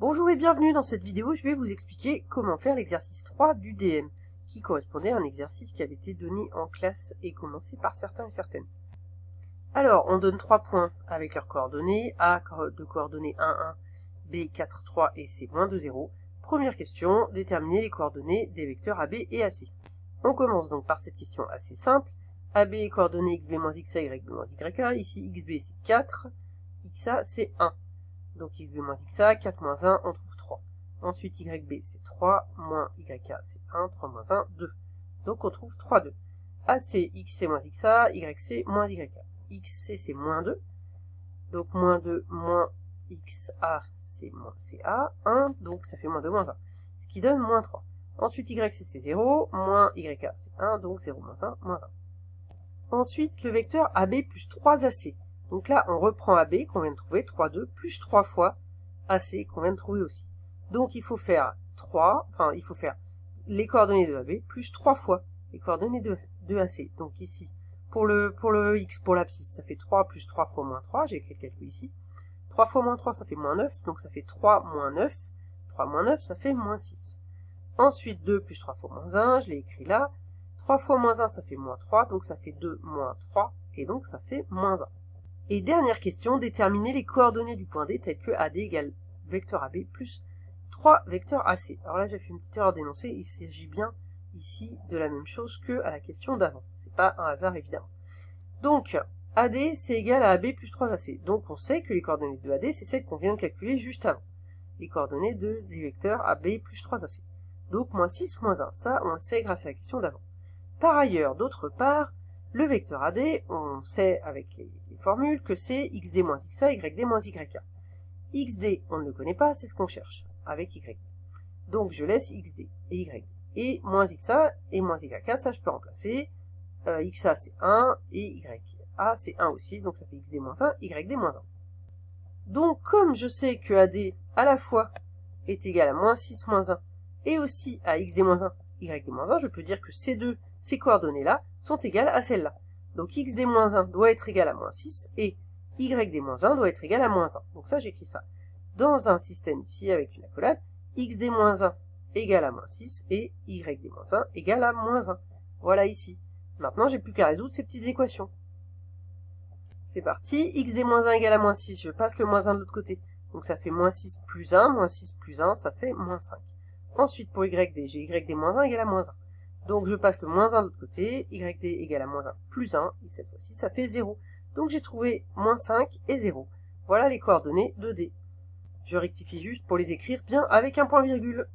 Bonjour et bienvenue dans cette vidéo, je vais vous expliquer comment faire l'exercice 3 du DM, qui correspondait à un exercice qui avait été donné en classe et commencé par certains et certaines. Alors, on donne 3 points avec leurs coordonnées, A de coordonnées 1, 1, B, 4, 3 et C, moins 2, 0. Première question, déterminer les coordonnées des vecteurs AB et AC. On commence donc par cette question assez simple. AB est coordonnées xb moins xa, yb moins ya, ici xb c'est 4, xa c'est 1. Donc xb moins xa, 4 moins 1, on trouve 3. Ensuite yb c'est 3, moins yk c'est 1, 3 moins 1, 2. Donc on trouve 3, 2. AC, xc moins xa, yc moins yk. xc c'est moins 2. Donc moins 2 moins xa c'est moins ca, 1, donc ça fait moins 2 moins 1. Ce qui donne moins 3. Ensuite yc c'est 0, moins yk c'est 1, donc 0 moins 1, moins 1. Ensuite, le vecteur AB plus 3AC. Donc là, on reprend AB qu'on vient de trouver, 3, 2, plus 3 fois AC qu'on vient de trouver aussi. Donc il faut faire les coordonnées de AB plus 3 fois les coordonnées de AC. Donc ici, pour le X, pour l'abscisse, ça fait 3 plus 3 fois moins 3, j'ai écrit le calcul ici. 3 fois moins 3, ça fait moins 9, donc ça fait 3 moins 9. 3 moins 9, ça fait moins 6. Ensuite, 2 plus 3 fois moins 1, je l'ai écrit là. 3 fois moins 1, ça fait moins 3, donc ça fait 2 moins 3, et donc ça fait moins 1. Et dernière question, déterminer les coordonnées du point D, telles que AD égale vecteur AB plus 3 vecteurs AC. Alors là, j'ai fait une petite erreur d'énoncé, il s'agit bien ici de la même chose que à la question d'avant. C'est pas un hasard, évidemment. Donc, AD, c'est égal à AB plus 3AC. Donc, on sait que les coordonnées de AD, c'est celles qu'on vient de calculer juste avant. Les coordonnées des vecteurs AB plus 3AC. Donc, moins 6, moins 1. Ça, on le sait grâce à la question d'avant. Par ailleurs, d'autre part, le vecteur AD, on sait avec les formules que c'est xd moins xa, yd moins yk. xd, on ne le connaît pas, c'est ce qu'on cherche avec y. Donc je laisse xd et y. Et moins xa et moins yk, ça je peux remplacer. Xa c'est 1 et ya c'est 1 aussi, donc ça fait xd moins 1, yd moins 1. Donc comme je sais que AD à la fois est égal à moins 6 moins 1 et aussi à xd moins 1, yd moins 1, je peux dire que ces coordonnées-là sont égales à celles-là. Donc xd-1 doit être égal à moins 6 et yd-1 doit être égal à moins 1. Donc ça, j'écris ça dans un système ici avec une accolade. xd-1 égale à moins 6 et yd-1 égale à moins 1. Voilà ici. Maintenant, j'ai plus qu'à résoudre ces petites équations. C'est parti. xd-1 égale à moins 6, je passe le moins 1 de l'autre côté. Donc ça fait moins 6 plus 1, moins 6 plus 1, ça fait moins 5. Ensuite, pour yd, j'ai yd-1 égale à moins 1. Donc je passe le moins 1 de l'autre côté, yd égale à moins 1 plus 1, et cette fois-ci ça fait 0. Donc j'ai trouvé moins 5 et 0. Voilà les coordonnées de D. Je rectifie juste pour les écrire bien avec un point virgule.